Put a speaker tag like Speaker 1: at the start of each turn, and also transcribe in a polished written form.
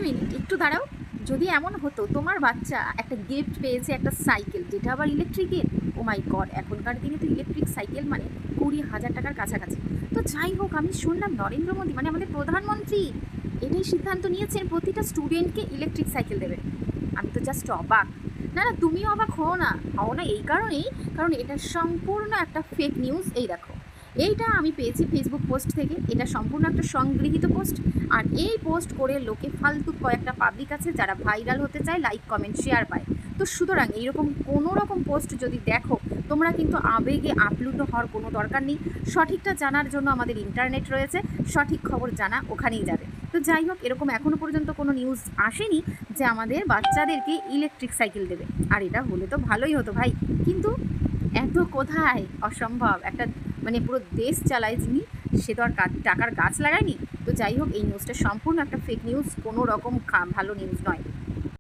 Speaker 1: Minute একটু দাঁড়াও। যদি এমন হতো তোমার বাচ্চা একটা গিফট পেয়েছে, একটা সাইকেল, যেটা আবার ইলেকট্রিকের, ও মাই গড, এখনকার দিনে তো ইলেকট্রিক সাইকেল মানে 20,000 টাকার কাছাকাছি। তো যাই হোক, আমি শুনলাম নরেন্দ্র মোদী মানে আমাদের প্রধানমন্ত্রী এটাই সিদ্ধান্ত নিয়েছেন প্রতিটা স্টুডেন্টকে ইলেকট্রিক সাইকেল দেবে। আমি তো জাস্ট অবাক। না না, তুমিও অবাক হও না এই কারণেই, কারণ এটা সম্পূর্ণ একটা ফেক নিউজ। এই দেখো, এইটা আমি পেয়েছি ফেসবুক পোস্ট থেকে, এটা সম্পূর্ণ একটা সংগৃহীত পোস্ট। আর এই পোস্ট করে লোকে ফালতু কয়েকটা পাবলিক আছে যারা ভাইরাল হতে চায়, লাইক কমেন্ট শেয়ার পায়। তো সুতরাং এইরকম কোনো রকম পোস্ট যদি দেখো, তোমরা কিন্তু আবেগে আপ্লুত হওয়ার কোনো দরকার নেই। সঠিকটা জানার জন্য আমাদের ইন্টারনেট রয়েছে, সঠিক খবর জানা ওখানেই যাবে। তো যাই হোক, এরকম এখনও পর্যন্ত কোনো নিউজ আসেনি যে আমাদের বাচ্চাদেরকে ইলেকট্রিক সাইকেল দেবে। আর এটা হলে তো ভালোই হতো ভাই, কিন্তু এত কোথায়, অসম্ভব। একটা মানে পুরো দেশ চালায় যিনি, সে তো আর টাকার গাছ লাগায়নি। তো যাই হোক, এই নিউজটা সম্পূর্ণ একটা ফেক নিউজ, কোনো রকম ভালো নিউজ নয়।